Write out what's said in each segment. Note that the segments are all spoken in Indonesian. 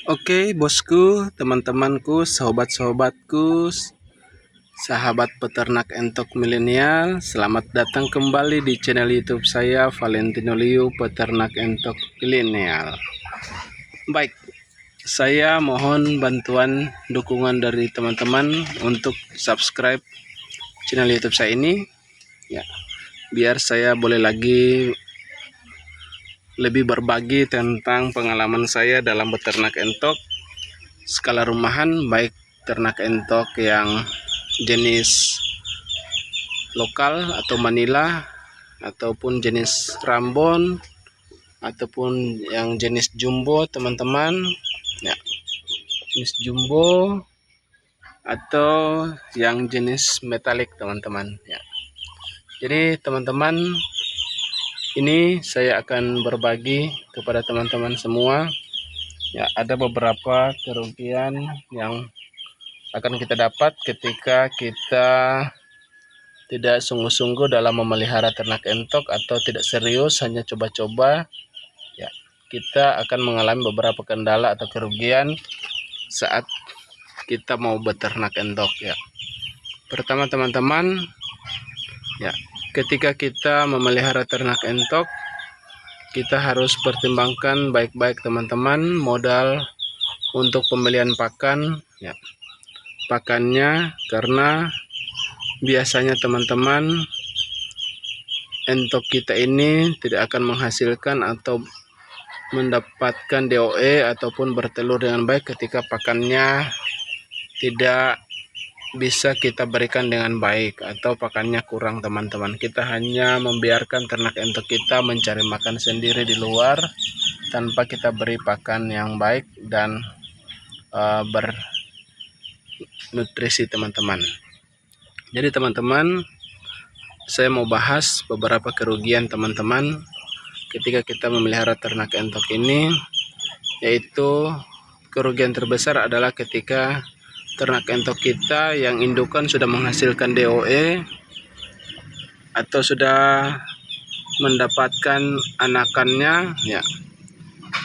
Oke, bosku, teman-temanku, sahabat-sahabatku, sahabat peternak entok milenial, selamat datang kembali di channel YouTube saya, Valentino Liu, Peternak Entok Milenial. Baik, saya mohon bantuan dukungan dari teman-teman untuk subscribe channel YouTube saya ini, ya, biar saya boleh lagi lebih berbagi tentang pengalaman saya dalam beternak entok skala rumahan, baik ternak entok yang jenis lokal atau Manila, ataupun jenis Rambon, ataupun yang jenis jumbo, teman-teman, ya, jenis jumbo atau yang jenis metalik, teman-teman, ya. Jadi teman-teman, ini saya akan berbagi kepada teman-teman semua, ya, ada beberapa kerugian yang akan kita dapat ketika kita tidak sungguh-sungguh dalam memelihara ternak entok atau tidak serius hanya coba-coba, ya, kita akan mengalami beberapa kendala atau kerugian saat kita mau beternak entok, ya. Pertama, teman-teman, ya, ketika kita memelihara ternak entok, kita harus pertimbangkan baik-baik, teman-teman, modal untuk pembelian pakan, ya, pakannya, karena biasanya teman-teman entok kita ini tidak akan menghasilkan atau mendapatkan DOE ataupun bertelur dengan baik ketika pakannya tidak bisa kita berikan dengan baik atau pakannya kurang, teman-teman. Kita hanya membiarkan ternak entok kita mencari makan sendiri di luar tanpa kita beri pakan yang baik dan bernutrisi, teman-teman. Jadi teman-teman, saya mau bahas beberapa kerugian teman-teman ketika kita memelihara ternak entok ini, yaitu kerugian terbesar adalah ketika ternak entok kita yang indukan sudah menghasilkan DOE atau sudah mendapatkan anakannya, ya.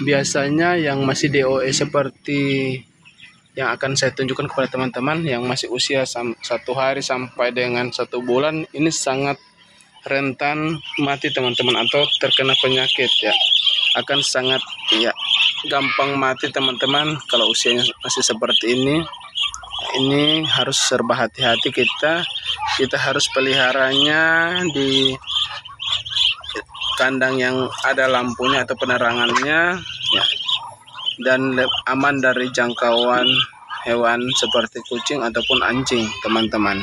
Biasanya yang masih DOE seperti yang akan saya tunjukkan kepada teman-teman yang masih usia 1 hari sampai dengan 1 bulan, ini sangat rentan mati, teman-teman, atau terkena penyakit, ya. Akan sangat, ya, gampang mati, teman-teman, kalau usianya masih seperti ini. Ini harus serba hati-hati, kita harus peliharanya di kandang yang ada lampunya atau penerangannya, ya, dan aman dari jangkauan hewan seperti kucing ataupun anjing, teman-teman.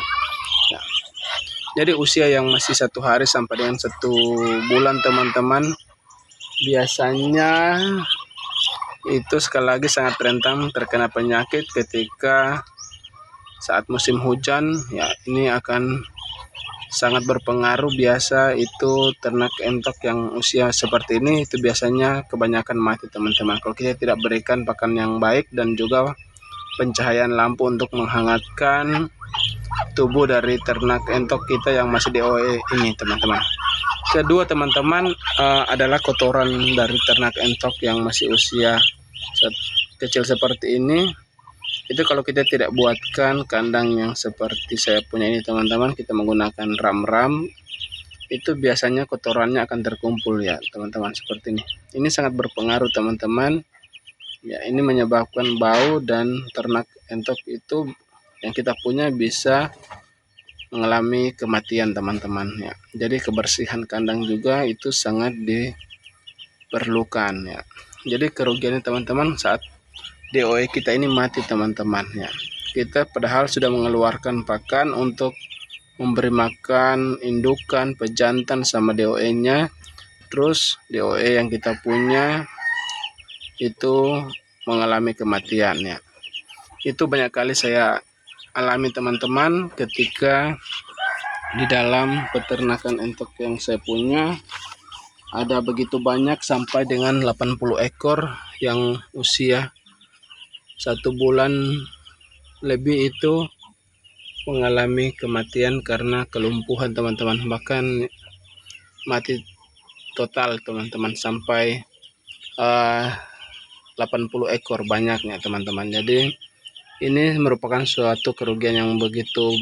Ya. Jadi usia yang masih 1 hari sampai dengan 1 bulan, teman-teman, biasanya itu sekali lagi sangat rentan terkena penyakit ketika saat musim hujan, ya. Ini akan sangat berpengaruh. Biasa itu ternak entok yang usia seperti ini itu biasanya kebanyakan mati, teman-teman, kalau kita tidak berikan pakan yang baik dan juga pencahayaan lampu untuk menghangatkan tubuh dari ternak entok kita yang masih DOE ini, teman-teman. Kedua, teman-teman, adalah kotoran dari ternak entok yang masih usia kecil seperti ini. Itu kalau kita tidak buatkan kandang yang seperti saya punya ini, teman-teman, kita menggunakan ram-ram, itu biasanya kotorannya akan terkumpul, ya, teman-teman, seperti ini. Ini sangat berpengaruh, teman-teman, ya. Ini menyebabkan bau dan ternak entok itu yang kita punya bisa mengalami kematian, teman-teman, ya. Jadi kebersihan kandang juga itu sangat diperlukan, ya. Jadi kerugiannya, teman-teman, saat DOE kita ini mati, teman-teman, ya. Kita padahal sudah mengeluarkan pakan untuk memberi makan indukan, pejantan sama DOE-nya, terus DOE yang kita punya itu mengalami kematian, ya. Itu banyak kali saya alami, teman-teman, ketika di dalam peternakan entok yang saya punya ada begitu banyak sampai dengan 80 ekor yang usia 1 bulan lebih itu mengalami kematian karena kelumpuhan, teman-teman, bahkan mati total, teman-teman, sampai 80 ekor banyaknya teman-teman. Jadi ini merupakan suatu kerugian yang begitu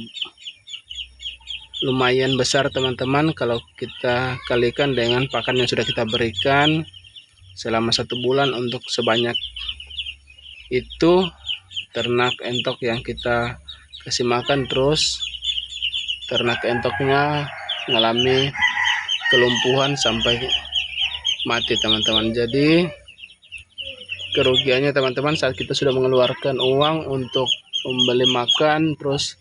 lumayan besar teman-teman kalau kita kalikan dengan pakan yang sudah kita berikan selama 1 bulan untuk sebanyak itu ternak entok yang kita kasih makan, terus ternak entoknya mengalami kelumpuhan sampai mati teman-teman. Jadi kerugiannya teman-teman saat kita sudah mengeluarkan uang untuk membeli makan, terus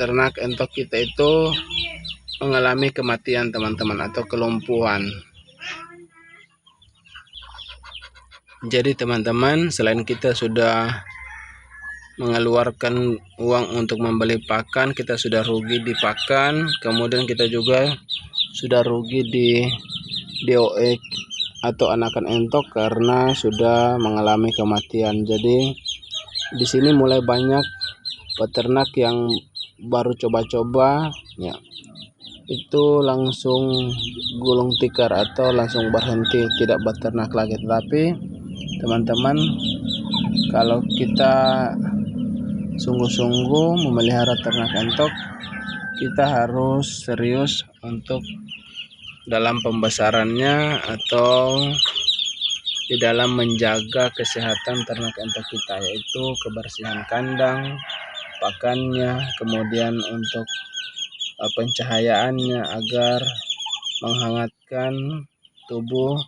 ternak entok kita itu mengalami kematian teman-teman atau kelumpuhan. Jadi teman-teman, selain kita sudah mengeluarkan uang untuk membeli pakan, kita sudah rugi di pakan, kemudian kita juga sudah rugi di DOE atau anakan entok karena sudah mengalami kematian. Jadi di sini mulai banyak peternak yang baru coba-coba ya, itu langsung gulung tikar atau langsung berhenti tidak beternak lagi. Tetapi teman-teman, kalau kita sungguh-sungguh memelihara ternak entok, kita harus serius untuk dalam pembesarannya atau di dalam menjaga kesehatan ternak entok kita, yaitu kebersihan kandang, pakannya, kemudian untuk pencahayaannya agar menghangatkan tubuh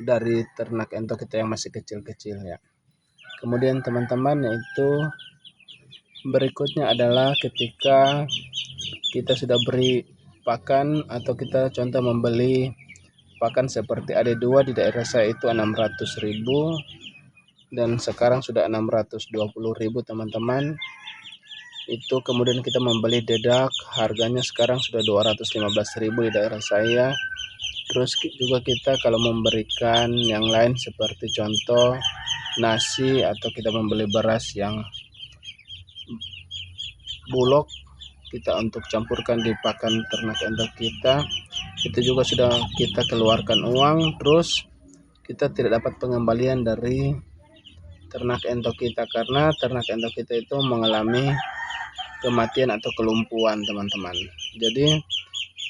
dari ternak entok kita yang masih kecil-kecil ya. Kemudian teman-teman, yaitu berikutnya adalah ketika kita sudah beri pakan atau kita contoh membeli pakan seperti AD2 di daerah saya itu 600.000 dan sekarang sudah 620.000 teman-teman. Itu kemudian kita membeli dedak, harganya sekarang sudah 215.000 di daerah saya. Terus juga kita kalau memberikan yang lain seperti contoh nasi atau kita membeli beras yang bulog kita untuk campurkan di pakan ternak entok kita, itu juga sudah kita keluarkan uang, terus kita tidak dapat pengembalian dari ternak entok kita karena ternak entok kita itu mengalami kematian atau kelumpuhan teman-teman. Jadi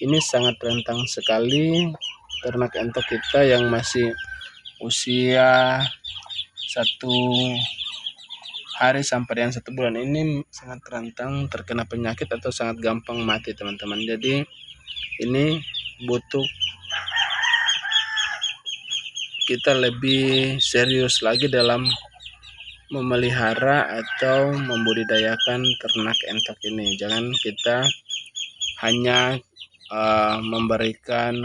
ini sangat rentan sekali ternak entok kita yang masih usia 1 hari sampai dengan 1 bulan ini sangat rentan terkena penyakit atau sangat gampang mati teman-teman. Jadi ini butuh kita lebih serius lagi dalam memelihara atau membudidayakan ternak entok ini. Jangan kita hanya memberikan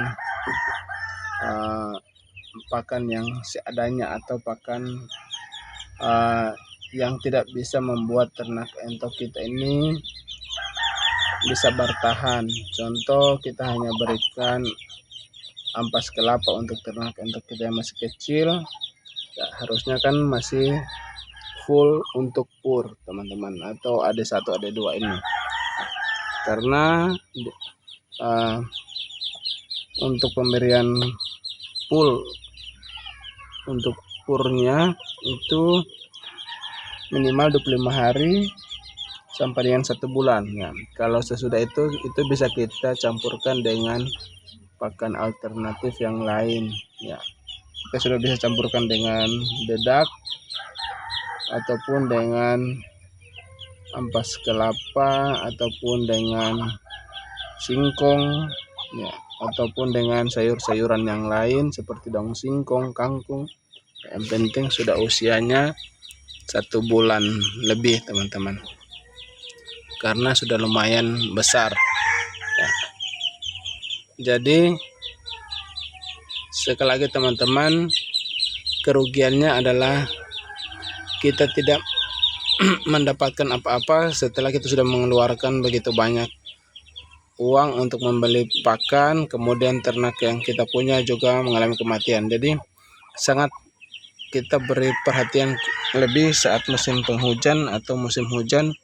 pakan yang seadanya atau pakan yang tidak bisa membuat ternak entok kita ini bisa bertahan. Contoh kita hanya berikan ampas kelapa untuk ternak entok kita yang masih kecil ya, harusnya kan masih full untuk pur teman-teman atau AD1 AD2 ini, karena untuk pemberian full untuk purnya itu minimal 25 hari sampai dengan 1 bulan ya. Kalau sesudah itu bisa kita campurkan dengan pakan alternatif yang lain ya. Kita sudah bisa campurkan dengan dedak ataupun dengan ampas kelapa ataupun dengan singkong ya, ataupun dengan sayur-sayuran yang lain seperti daun singkong, kangkung. Yang penting sudah usianya 1 bulan lebih teman-teman, karena sudah lumayan besar ya. Jadi sekali lagi teman-teman, kerugiannya adalah kita tidak mendapatkan apa-apa setelah kita sudah mengeluarkan begitu banyak uang untuk membeli pakan, kemudian ternak yang kita punya juga mengalami kematian. Jadi sangat kita beri perhatian lebih saat musim penghujan atau musim hujan,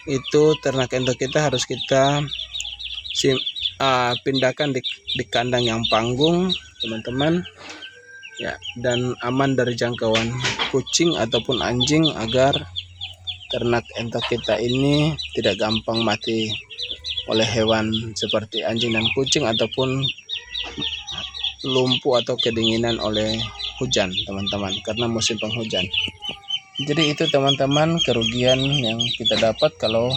itu ternak entok kita harus kita pindahkan di kandang yang panggung teman-teman, ya, dan aman dari jangkauan kucing ataupun anjing, agar ternak entok kita ini tidak gampang mati oleh hewan seperti anjing dan kucing, ataupun lumpuh atau kedinginan oleh hujan teman-teman, karena musim penghujan. Jadi itu teman-teman kerugian yang kita dapat kalau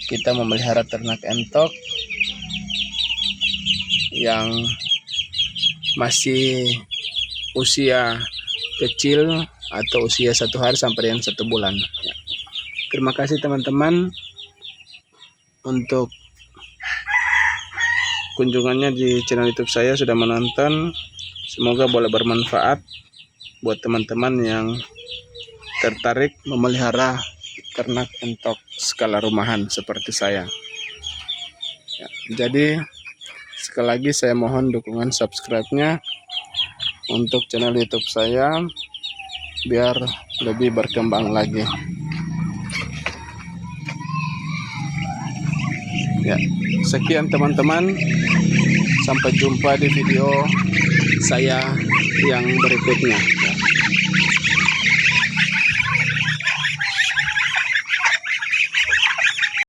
kita memelihara ternak entok yang masih usia kecil atau usia 1 hari sampai dengan 1 bulan. Terima kasih teman-teman untuk kunjungannya di channel YouTube saya, sudah menonton. Semoga boleh bermanfaat buat teman-teman yang tertarik memelihara ternak entok skala rumahan seperti saya. Ya, jadi sekali lagi saya mohon dukungan subscribe-nya untuk channel YouTube saya biar lebih berkembang lagi. Ya, sekian teman-teman. Sampai jumpa di video saya yang berikutnya.